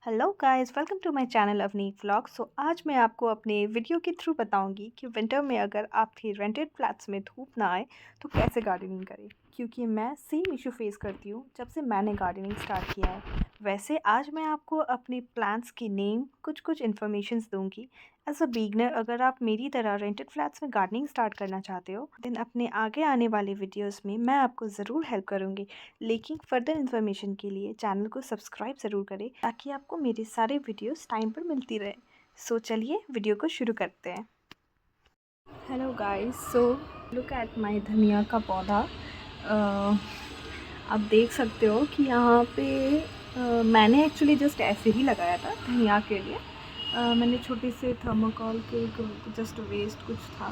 Hello guys, welcome to my channel Avneek vlog. So आज मैं आपको अपने वीडियो के थ्रू बताऊंगी कि विंटर में अगर आपके रेंटेड फ्लैट्स में धूप ना आए तो कैसे गार्डनिंग करें, क्योंकि मैं सेम इशू फेस करती हूँ जब से मैंने गार्डनिंग स्टार्ट किया है। वैसे आज मैं आपको अपने प्लांट्स की नेम कुछ इन्फॉर्मेशंस दूंगी। एज अ बिगनर अगर आप मेरी तरह रेंटेड फ्लैट्स में गार्डनिंग स्टार्ट करना चाहते हो देन अपने आगे आने वाले वीडियोज़ में मैं आपको ज़रूर हेल्प करूँगी। लेकिन फर्दर इन्फॉर्मेशन के लिए चैनल को सब्सक्राइब ज़रूर करें ताकि आपको मेरे सारे वीडियोस टाइम पर मिलती रहे। सो चलिए वीडियो को शुरू करते हैं। Hello guys, so look at my धनिया का पौधा। आप देख सकते हो कि यहाँ पे मैंने एक्चुअली जस्ट ऐसे ही लगाया था धनिया के लिए। मैंने छोटे से थर्मोकॉल के जस्ट वेस्ट कुछ था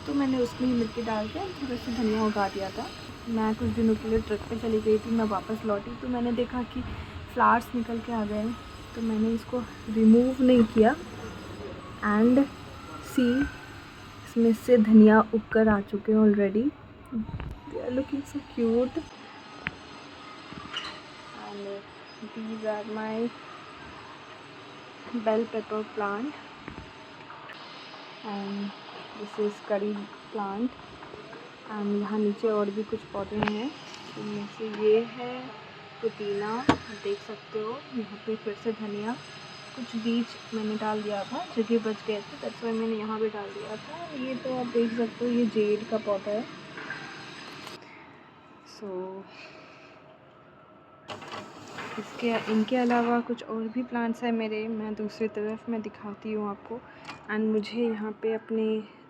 तो मैंने उसमें ही मिट्टी डाल के थोड़ा सा धनिया उगा दिया था। मैं कुछ दिनों के लिए ट्रिप पे चली गई थी, मैं वापस लौटी तो मैंने देखा कि फ्लावर्स निकल के आ गए, तो मैंने इसको रिमूव नहीं किया एंड सी इसमें से धनिया उगकर आ चुके हैं already. They are looking so cute and these are my bell pepper plant and this is curry plant and यहाँ नीचे और भी कुछ पौधे हैं, उनमें से ये है पुदीना। आप देख सकते हो यहाँ पे फिर से धनिया, कुछ बीज मैंने डाल दिया था, जगह बच गए थे दैट्स वाई मैंने यहाँ भी डाल दिया था। ये तो आप देख सकते हो ये जेड का पौधा है। सो इनके अलावा कुछ और भी प्लांट्स हैं मेरे, मैं दूसरी तरफ मैं दिखाती हूँ आपको। एंड मुझे यहाँ पे अपने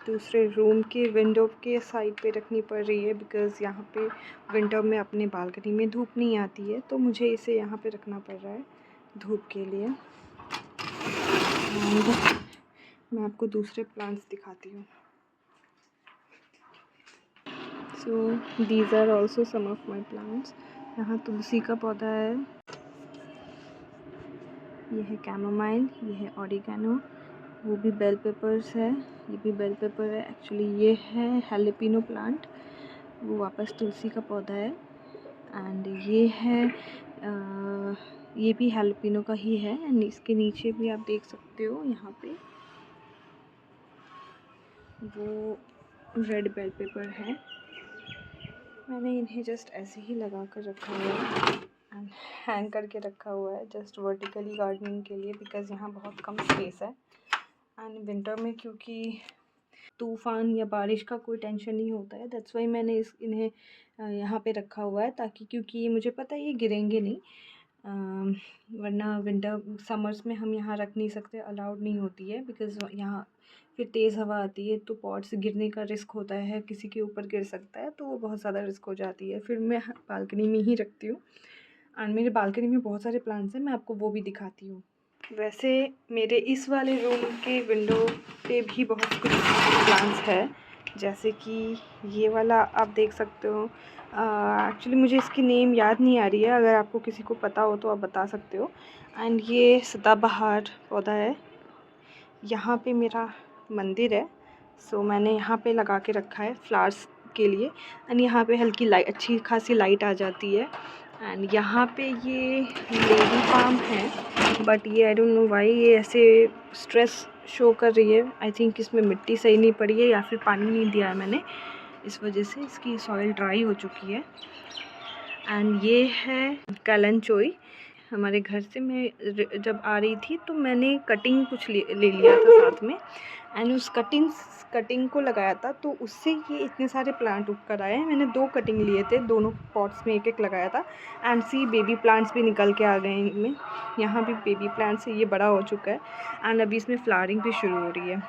दूसरे रूम के विंडो के साइड पे रखनी पड़ रही है बिकॉज़ यहाँ पे विंटर में अपने बालकनी में धूप नहीं आती है, तो मुझे इसे यहाँ पे रखना पड़ रहा है धूप के लिए। एंड मैं आपको दूसरे प्लांट्स दिखाती हूँ। So these are also some of my plants. यहाँ तुलसी का पौधा है, ये है कैमोमाइल, ये है ऑरिगेनो, वो भी बेल पेपर्स है, ये भी बेल पेपर है। एक्चुअली ये है हैलोपिनो प्लांट, वो वापस तुलसी का पौधा है। एंड ये है ये भी हैलोपिनो का ही है। एंड इसके नीचे भी आप देख सकते हो यहाँ पे वो रेड बेल पेपर है। मैंने इन्हें जस्ट ऐसे ही लगा कर रखा हुआ है एंड हैंग करके रखा हुआ है जस्ट वर्टिकली गार्डनिंग के लिए बिकॉज़ यहाँ बहुत कम स्पेस है। एंड विंटर में क्योंकि तूफ़ान या बारिश का कोई टेंशन नहीं होता है दैट्स वाई मैंने इन्हें यहाँ पे रखा हुआ है, ताकि क्योंकि मुझे पता है ये गिरेंगे नहीं। वरना विंटर समर्स में हम यहाँ रख नहीं सकते, अलाउड नहीं होती है बिकॉज़ यहाँ फिर तेज़ हवा आती है तो पॉट्स गिरने का रिस्क होता है, किसी के ऊपर गिर सकता है तो वो बहुत ज़्यादा रिस्क हो जाती है। फिर मैं बालकनी में ही रखती हूँ एंड मेरे बालकनी में बहुत सारे प्लांट्स हैं, मैं आपको वो भी दिखाती हूँ। वैसे मेरे इस वाले रूम के विंडो पे भी बहुत कुछ प्लांट्स है, जैसे कि ये वाला आप देख सकते हो। एक्चुअली मुझे इसकी नेम याद नहीं आ रही है, अगर आपको किसी को पता हो तो आप बता सकते हो। एंड ये सदाबहार पौधा है, यहाँ पे मेरा मंदिर है सो मैंने यहाँ पे लगा के रखा है फ्लावर्स के लिए। एंड यहाँ पे हल्की लाइट, अच्छी खासी लाइट आ जाती है। एंड यहाँ पे ये लेडी पाम है बट ये आई डोंट नो व्हाई ये ऐसे स्ट्रेस शो कर रही है। आई थिंक इसमें मिट्टी सही नहीं पड़ी है या फिर पानी नहीं दिया है मैंने, इस वजह से इसकी सॉइल ड्राई हो चुकी है। एंड ये है कलंचोई। हमारे घर से मैं जब आ रही थी तो मैंने कटिंग कुछ ले लिया था साथ में एंड उस कटिंग को लगाया था, तो उससे ये इतने सारे प्लांट उग कर आए हैं। मैंने 2 कटिंग लिए थे, दोनों पॉट्स में एक लगाया था। एंड सी बेबी प्लांट्स भी निकल के आ गए हैं इनमें, यहाँ भी बेबी प्लांट्स है, ये बड़ा हो चुका है एंड अभी इसमें फ्लावरिंग भी शुरू हो रही है।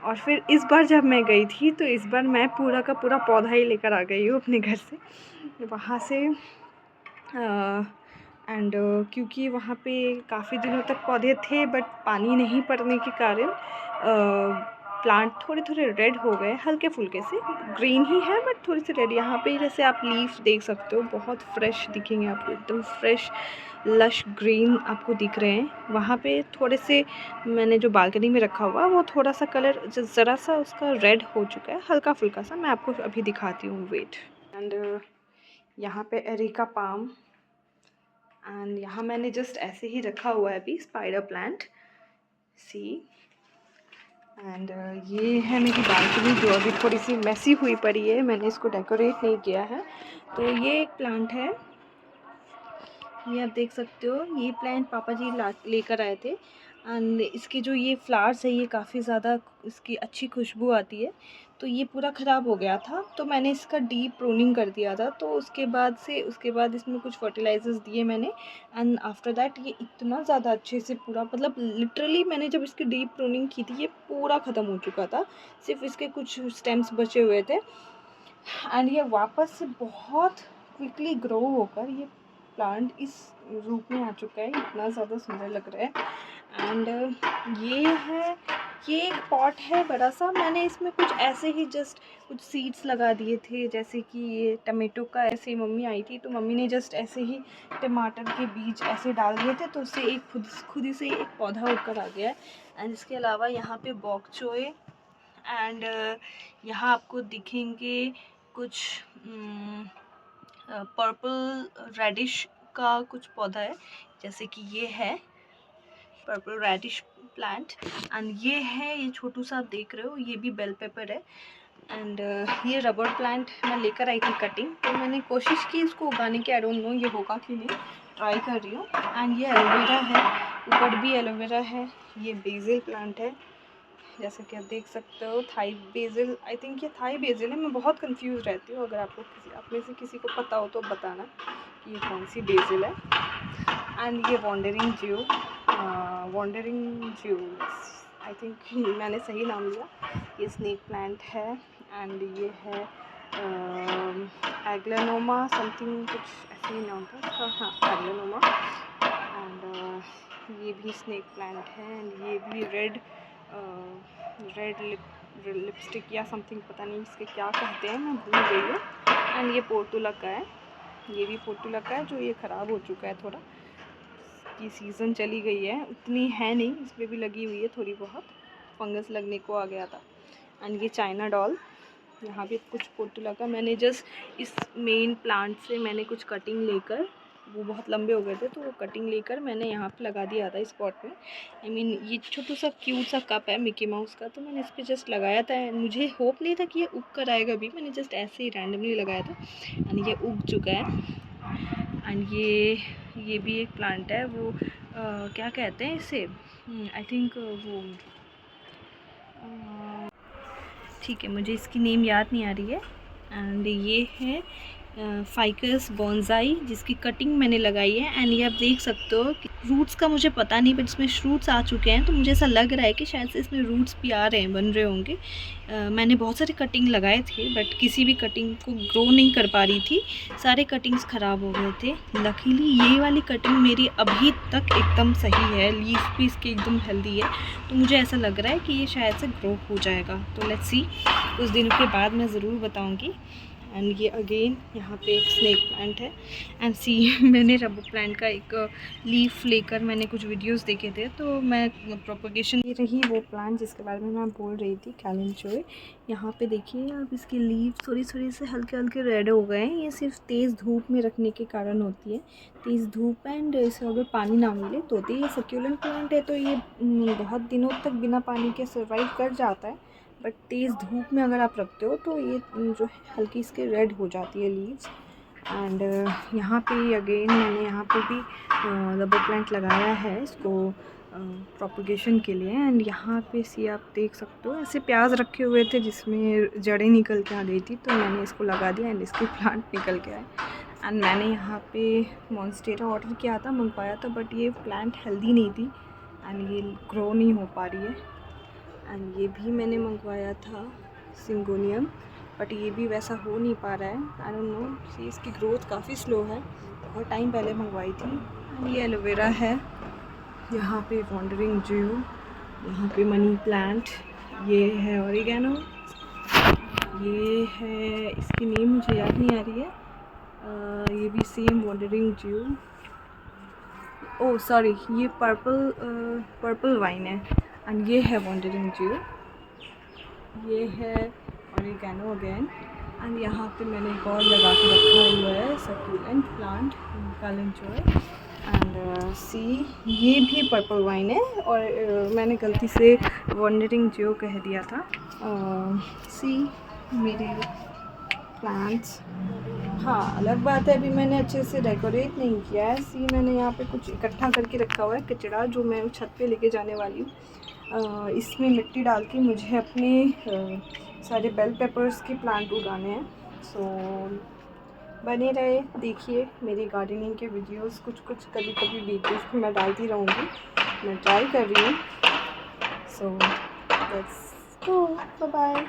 और फिर इस बार जब मैं गई थी तो इस बार मैं पूरा का पूरा पौधा ही लेकर आ गई हूँ अपने घर से, वहाँ से। एंड क्योंकि वहाँ पे काफ़ी दिनों तक पौधे थे बट पानी नहीं पड़ने के कारण प्लांट थोड़े थोड़े रेड हो गए, हल्के फुल्के से ग्रीन ही है बट थोड़ी सी रेड। यहाँ पे जैसे आप लीफ देख सकते हो बहुत फ्रेश दिखेंगे आपको, एकदम फ्रेश लश ग्रीन आपको दिख रहे हैं। वहाँ पे थोड़े से मैंने जो बालकनी में रखा हुआ वो थोड़ा सा कलर ज़रा सा उसका रेड हो चुका है, हल्का फुल्का सा। मैं आपको अभी दिखाती हूँ, वेट। एंड यहाँ पे एरिका पाम एंड यहाँ मैंने जस्ट ऐसे ही रखा हुआ है अभी स्पाइडर प्लांट, सी। एंड ये है मेरी बालकनी जो अभी थोड़ी सी मैसी हुई पड़ी है, मैंने इसको डेकोरेट नहीं किया है। तो ये एक प्लांट है, ये आप देख सकते हो, ये प्लांट पापा जी लेकर आए थे। एंड इसके जो ये फ्लावर्स है ये काफ़ी ज़्यादा इसकी अच्छी खुशबू आती है। तो ये पूरा ख़राब हो गया था, तो मैंने इसका डीप प्रूनिंग कर दिया था। तो उसके बाद इसमें कुछ फर्टिलाइजर्स दिए मैंने। एंड आफ्टर दैट ये इतना ज़्यादा अच्छे से पूरा, मतलब लिटरली मैंने जब इसकी डीप प्रूनिंग की थी ये पूरा ख़त्म हो चुका था, सिर्फ इसके कुछ स्टेम्स बचे हुए थे। एंड ये वापस से बहुत क्विकली ग्रो होकर ये प्लांट इस रूप में आ चुका है, इतना ज़्यादा सुंदर लग रहा है। एंड ये एक पॉट है बड़ा सा, मैंने इसमें कुछ ऐसे ही जस्ट कुछ सीड्स लगा दिए थे, जैसे कि ये टमाटो का, ऐसे ही मम्मी आई थी तो मम्मी ने जस्ट ऐसे ही टमाटर के बीज ऐसे डाल दिए थे, तो उससे एक खुद ही से एक पौधा उगकर आ गया है। एंड इसके अलावा यहाँ पे बॉक चोए एंड यहाँ आपको दिखेंगे कुछ पर्पल रेडिश का कुछ पौधा है, जैसे कि ये है पर्पल रेडिश प्लांट। एंड ये छोटू सा आप देख रहे हो, ये भी बेल पेपर है। एंड ये रबर प्लांट मैं लेकर आई थी कटिंग, तो मैंने कोशिश की इसको उगाने की, आई डोंट नो ये होगा कि नहीं, ट्राई कर रही हूँ। एंड ये एलोवेरा है, ऊपर भी एलोवेरा है। ये बेसिल प्लांट है, जैसे कि आप देख सकते हो, थाई बेसिल, आई थिंक ये थाई बेसिल है, मैं बहुत कंफ्यूज रहती हूँ। अगर आपको आप में से किसी को पता हो तो बताना कि ये कौन सी बेसिल है। एंड ये वॉन्डरिंग ज्यू, आई थिंक मैंने सही नाम लिया। ये स्नेक प्लांट है। एंड ये है एग्लेनोमा समथिंग, कुछ ऐसे ही नाम था उसका, हाँ एग्लेनोमा। एंड ये भी स्नेक प्लांट है। एंड ये भी रेड लिपस्टिक या समथिंग, पता नहीं इसके क्या कहते हैं, मैं भूल गई हूँ। एंड ये पोर्टुला का है, ये भी पोर्टुला का है, जो ये ख़राब हो चुका है थोड़ा, ये सीज़न चली गई है, उतनी है नहीं, इस पर भी लगी हुई है थोड़ी बहुत, फंगस लगने को आ गया था। एंड ये चाइना डॉल, यहाँ भी कुछ पोर्टुला का, मैंने जस्ट इस मेन प्लांट से मैंने कुछ कटिंग लेकर, वो बहुत लंबे हो गए थे तो वो कटिंग लेकर मैंने यहाँ पे लगा दिया था इस पॉट में। आई मीन ये छोटा सा क्यूट सा कप है मिकी माउस का, तो मैंने इस पर जस्ट लगाया था। मुझे होप नहीं था कि ये उग कर आएगा भी, मैंने जस्ट ऐसे ही रैंडमली लगाया था एंड ये उग चुका है। एंड ये भी एक प्लांट है, वो क्या कहते हैं इसे, आई थिंक वो ठीक है, मुझे इसकी नेम याद नहीं आ रही है। एंड ये है फाइकस बॉन्साई, जिसकी कटिंग मैंने लगाई है। एंड ये आप देख सकते हो कि रूट्स का मुझे पता नहीं, बट इसमें शूट्स आ चुके हैं, तो मुझे ऐसा लग रहा है कि शायद से इसमें रूट्स भी आ रहे हैं, बन रहे होंगे। मैंने बहुत सारे कटिंग लगाए थे, बट किसी भी कटिंग को ग्रो नहीं कर पा रही थी, सारे कटिंग्स ख़राब हो गए थे। लकीली ये वाली कटिंग मेरी अभी तक एकदम सही है, लीफ भी इसकी एकदम हेल्दी है, तो मुझे ऐसा लग रहा है कि ये शायद से ग्रो हो जाएगा। तो लेट्स सी, कुछ दिनों के बाद मैं ज़रूर बताऊँगी। एंड ये अगेन यहाँ पे एक स्नेक प्लांट है। एंड सी मैंने रबर प्लांट का एक लीफ लेकर मैंने कुछ वीडियोस देखे थे, तो मैं प्रोपगेशन, ये रही वो प्लांट जिसके बारे में मैं बोल रही थी, कैलेंचोए। यहाँ पे देखिए आप, इसकी लीफ थोड़ी थोड़ी से हल्के हल्के रेड हो गए हैं, ये सिर्फ तेज़ धूप में रखने के कारण होती है, तेज़ धूप एंड इसे अगर पानी ना मिले तो होती है। ये सक्यूलेंट प्लांट है, तो ये बहुत दिनों तक बिना पानी के सर्वाइव कर जाता है, बट तेज़ धूप में अगर आप रखते हो तो ये जो है हल्की इसके रेड हो जाती है लीव्स। एंड यहाँ पे अगेन मैंने यहाँ पे भी रबर प्लांट लगाया है इसको प्रोपगेशन के लिए। एंड यहाँ पे सी आप देख सकते हो, ऐसे प्याज रखे हुए थे जिसमें जड़ें निकल के आ गई थी, तो मैंने इसको लगा दिया एंड इसके प्लांट निकल के आए। एंड मैंने यहाँ पे मॉन्स्टेरा ऑर्डर किया था, मंगवाया था, बट ये प्लांट हेल्दी नहीं थी एंड ये ग्रो नहीं हो पा रही है। एंड ये भी मैंने मंगवाया था सिंगोनियम, बट ये भी वैसा हो नहीं पा रहा है, आई डोंट नो, सी इसकी ग्रोथ काफ़ी स्लो है, बहुत टाइम पहले मंगवाई थी। एंड ये एलोवेरा है, यहाँ पे वॉन्डरिंग ज्यू, यहाँ पे मनी प्लांट, ये है ओरिगेनो, ये है, इसकी नेम मुझे याद नहीं आ रही है, ये भी सेम वॉन्डरिंग ज्यू, ओह सॉरी, ये पर्पल वाइन है। एंड ये है वॉन्डरिंग ज्यू, ये है ओरिगेनो अगेन। एंड यहाँ पे मैंने एक और लगा के रखा हुआ है सक्यूलेंट प्लांट, कैलेंचोए। एंड सी ये भी पर्पल वाइन है और मैंने गलती से वंडरिंग जो कह दिया था। सी मेरे प्लांट्स। हाँ, अलग बात है अभी मैंने अच्छे से डेकोरेट नहीं किया है। सी मैंने यहाँ पे कुछ इकट्ठा करके रखा हुआ है कचरा जो मैं छत पे लेके जाने वाली हूँ। इसमें मिट्टी डाल के मुझे अपने सारे बेल पेपर्स के प्लांट उगाने हैं। सो बने रहे, देखिए मेरी गार्डनिंग के वीडियोस कुछ कभी कभी वीडियोस में मैं डालती रहूँगी, मैं ट्राई कर रही हूँ। So let's go, bye bye.